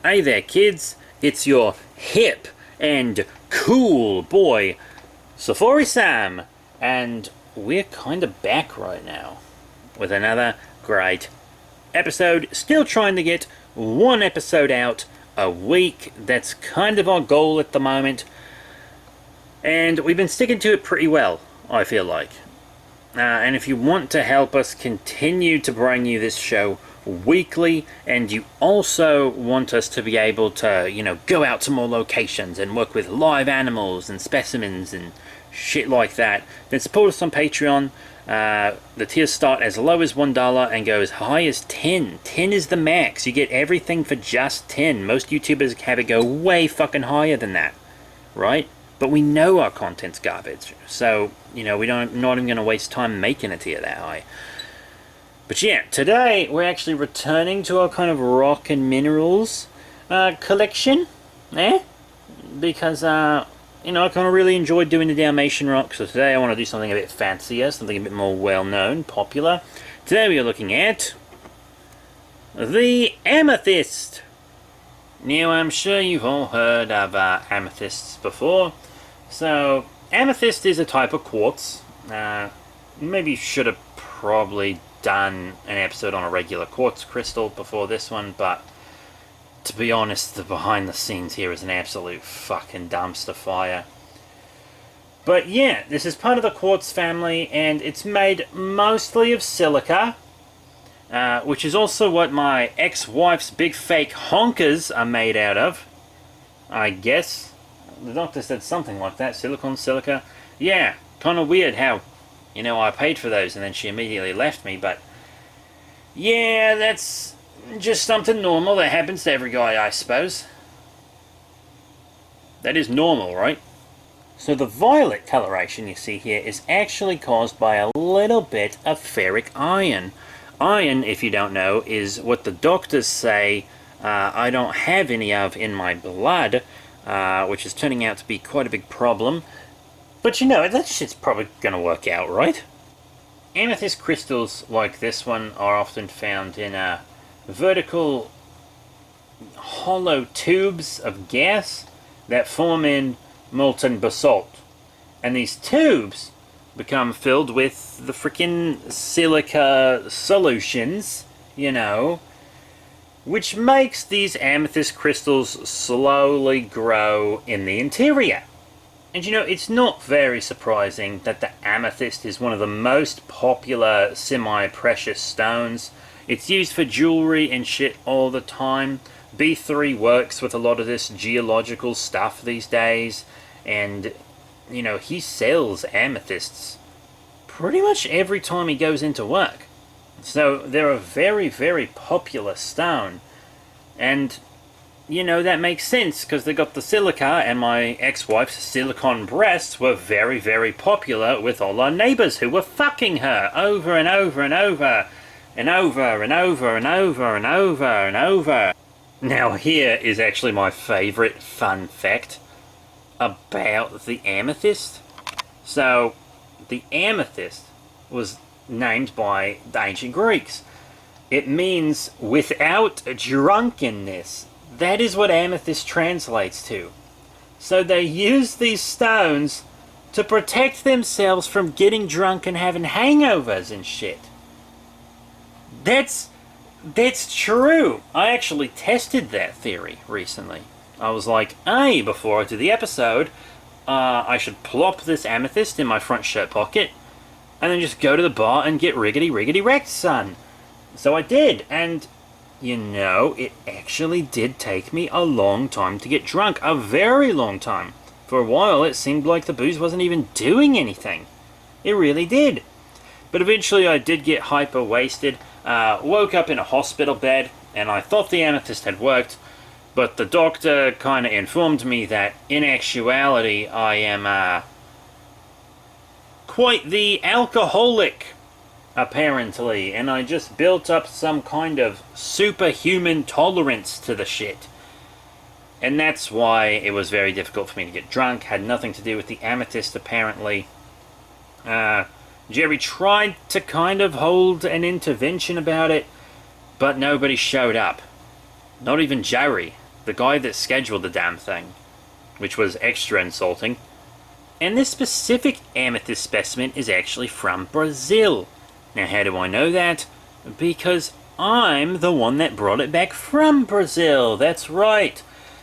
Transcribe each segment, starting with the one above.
Hey there, kids. It's your hip and cool boy, Safari Sam, and we're kind of back right now with another great episode. Still trying to get one episode out a week. That's kind of our goal at the moment, and we've been sticking to it pretty well, I feel like. And if you want to help us continue to bring you this show weekly, and you also want us to be able to, go out to more locations and work with live animals and specimens and shit like that, then support us on Patreon. The tiers start as low as $1 and go as high as 10. 10 is the max. You get everything for just 10. Most YouTubers have it go way fucking higher than that, right? But we know our content's garbage, so, we're not even going to waste time making a tier that high. But yeah, today we're actually returning to our kind of rock and minerals collection, because, I kind of really enjoyed doing the Dalmatian rock, so today I want to do something a bit fancier, something a bit more well-known, popular. Today we are looking at the Amethyst. Now, I'm sure you've all heard of amethysts before. So, amethyst is a type of quartz. Maybe should have probably done an episode on a regular quartz crystal before this one, but to be honest, the behind the scenes here is an absolute fucking dumpster fire. But yeah, this is part of the quartz family, and it's made mostly of silica, which is also what my ex-wife's big fake honkers are made out of, I guess. The doctor said something like that, silicon, silica. Yeah, kind of weird how, I paid for those and then she immediately left me, but yeah, that's just something normal that happens to every guy, I suppose. That is normal, right? So the violet coloration you see here is actually caused by a little bit of ferric iron. Iron, if you don't know, is what the doctors say I don't have any of in my blood, which is turning out to be quite a big problem. But that shit's probably gonna work out, right? Amethyst crystals like this one are often found in vertical hollow tubes of gas that form in molten basalt. And these tubes become filled with the frickin' silica solutions, which makes these amethyst crystals slowly grow in the interior. And it's not very surprising that the amethyst is one of the most popular semi-precious stones. It's used for jewelry and shit all the time. B3 works with a lot of this geological stuff these days, and he sells amethysts pretty much every time he goes into work. So they're a very, very popular stone. And, that makes sense, because they got the silica, and my ex-wife's silicone breasts were very, very popular with all our neighbours who were fucking her over and over and over, and over and over and over and over and over. Now here is actually my favourite fun fact about the amethyst. So, the amethyst was named by the ancient Greeks. It means without drunkenness. That is what amethyst translates to. So they use these stones to protect themselves from getting drunk and having hangovers and shit. That's true. I actually tested that theory recently. I was like, hey, before I do the episode, I should plop this amethyst in my front shirt pocket and then just go to the bar and get riggedy wrecked, son. So I did, and it actually did take me a long time to get drunk. A very long time. For a while, it seemed like the booze wasn't even doing anything. It really did. But eventually I did get hyper wasted, woke up in a hospital bed, and I thought the amethyst had worked, but the doctor kind of informed me that, in actuality, I am quite the alcoholic, apparently, and I just built up some kind of superhuman tolerance to the shit. And that's why it was very difficult for me to get drunk. Had nothing to do with the amethyst, apparently. Jerry tried to kind of hold an intervention about it, but nobody showed up. Not even Jerry. the guy that scheduled the damn thing, which was extra insulting. And this specific amethyst specimen is actually from Brazil. Now, how do I know that? Because I'm the one that brought it back from Brazil. That's right.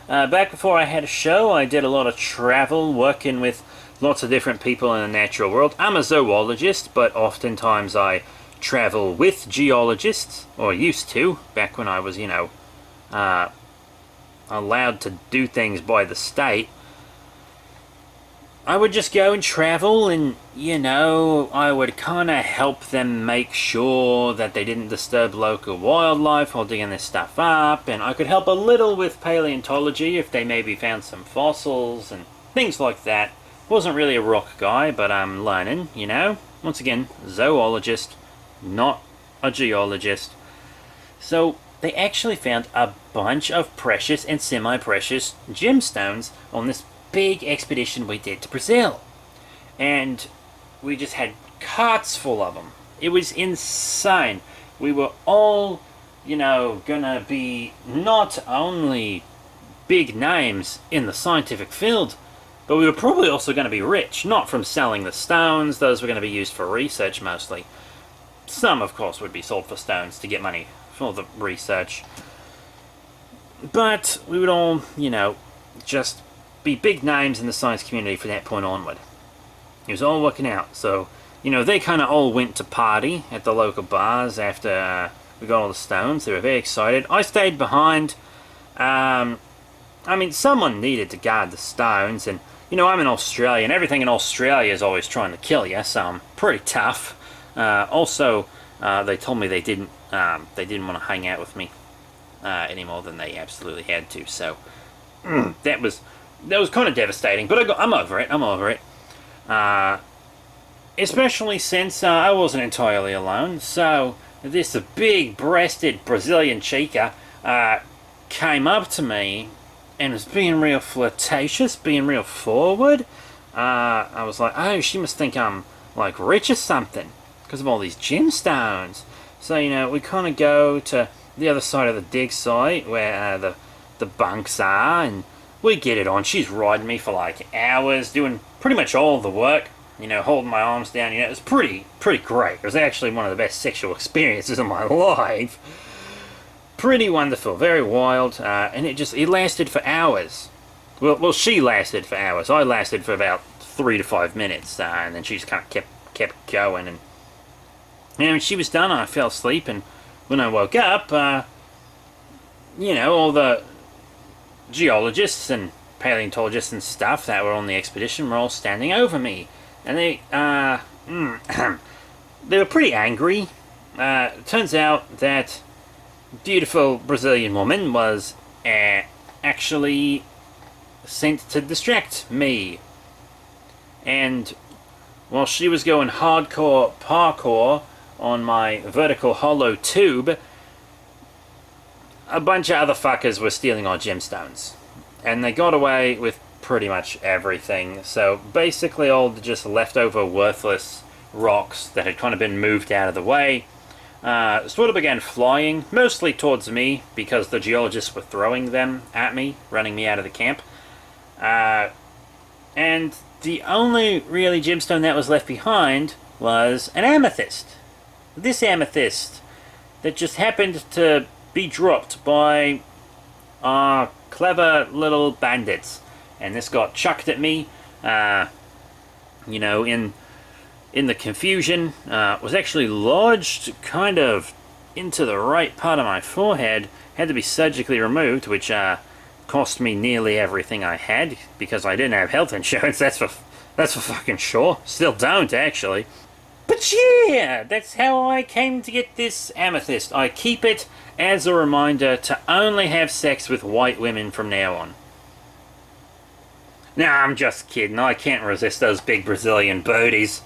Back before I had a show, I did a lot of travel, working with lots of different people in the natural world. I'm a zoologist, but oftentimes I travel with geologists, or used to, back when I was, allowed to do things by the state. I would just go and travel and, I would kind of help them make sure that they didn't disturb local wildlife while digging this stuff up, and I could help a little with paleontology if they maybe found some fossils and things like that. Wasn't really a rock guy, but I'm learning, Once again, zoologist, not a geologist. So they actually found a bunch of precious and semi-precious gemstones on this big expedition we did to Brazil. And we just had carts full of them. It was insane. We were all, gonna be not only big names in the scientific field, but we were probably also going to be rich, not from selling the stones. Those were going to be used for research mostly. Some, of course, would be sold for stones to get money for the research. But we would all, just be big names in the science community from that point onward. It was all working out. So, they kind of all went to party at the local bars after we got all the stones. They were very excited. I stayed behind. Someone needed to guard the stones, and I'm in Australia, and everything in Australia is always trying to kill you, so I'm pretty tough. Also, they told me they didn't want to hang out with me any more than they absolutely had to. So that was kind of devastating, but I'm over it. Especially since I wasn't entirely alone. So this big-breasted Brazilian chica came up to me and was being real flirtatious, being real forward. I was like, oh, she must think I'm, rich or something because of all these gemstones. So, we kind of go to the other side of the dig site where the bunks are, and we get it on. She's riding me for, hours, doing pretty much all the work, holding my arms down. It was pretty great. It was actually one of the best sexual experiences of my life. Pretty wonderful, very wild, and it lasted for hours. Well, she lasted for hours. I lasted for about 3 to 5 minutes, and then she just kind of kept going. And when she was done, I fell asleep, and when I woke up, all the geologists and paleontologists and stuff that were on the expedition were all standing over me, and they were pretty angry. Turns out that beautiful Brazilian woman was actually sent to distract me. And while she was going hardcore parkour on my vertical hollow tube, a bunch of other fuckers were stealing our gemstones. And they got away with pretty much everything. So basically all the just leftover worthless rocks that had kind of been moved out of the way sort of began flying, mostly towards me, because the geologists were throwing them at me, running me out of the camp. And the only really gemstone that was left behind was an amethyst. This amethyst that just happened to be dropped by clever little bandits. And this got chucked at me, in the confusion, was actually lodged kind of into the right part of my forehead. Had to be surgically removed, which cost me nearly everything I had because I didn't have health insurance. That's for fucking sure. Still don't, actually. But yeah, that's how I came to get this amethyst. I keep it as a reminder to only have sex with white women from now on. Nah, I'm just kidding. I can't resist those big Brazilian booties.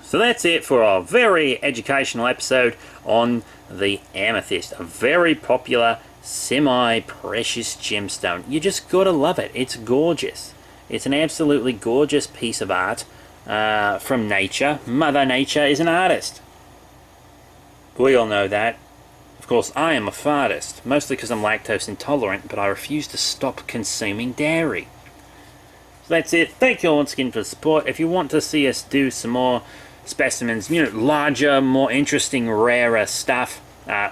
So that's it for our very educational episode on the amethyst, a very popular semi-precious gemstone. You just gotta love it. It's gorgeous. It's an absolutely gorgeous piece of art from nature. Mother Nature is an artist. We all know that. Of course, I am a fartist, mostly because I'm lactose intolerant, but I refuse to stop consuming dairy. So that's it. Thank you all once again for the support. If you want to see us do some more specimens, larger, more interesting, rarer stuff,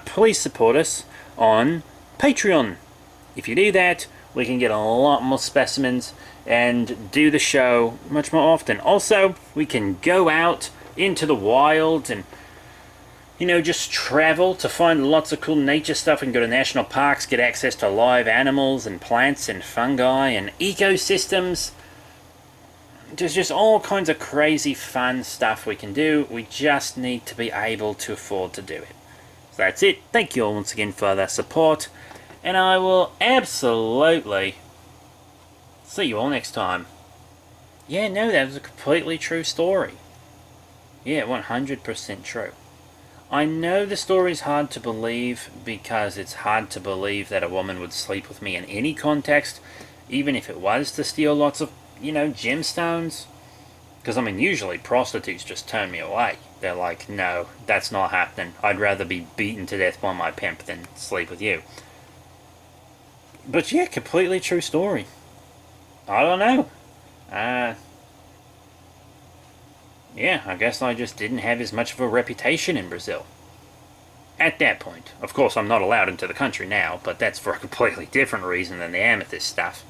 please support us on Patreon. If you do that, we can get a lot more specimens and do the show much more often. Also, we can go out into the wild and, just travel to find lots of cool nature stuff and go to national parks, get access to live animals and plants and fungi and ecosystems. There's just all kinds of crazy fun stuff we can do. We just need to be able to afford to do it. So that's it. Thank you all once again for the support. And I will absolutely see you all next time. Yeah, no, that was a completely true story. Yeah, 100% true. I know the story's hard to believe because it's hard to believe that a woman would sleep with me in any context, even if it was to steal lots of gemstones. Because, usually prostitutes just turn me away. They're like, no, that's not happening. I'd rather be beaten to death by my pimp than sleep with you. But yeah, completely true story. I don't know. Yeah, I guess I just didn't have as much of a reputation in Brazil. At that point. Of course, I'm not allowed into the country now, but that's for a completely different reason than the Amethyst stuff.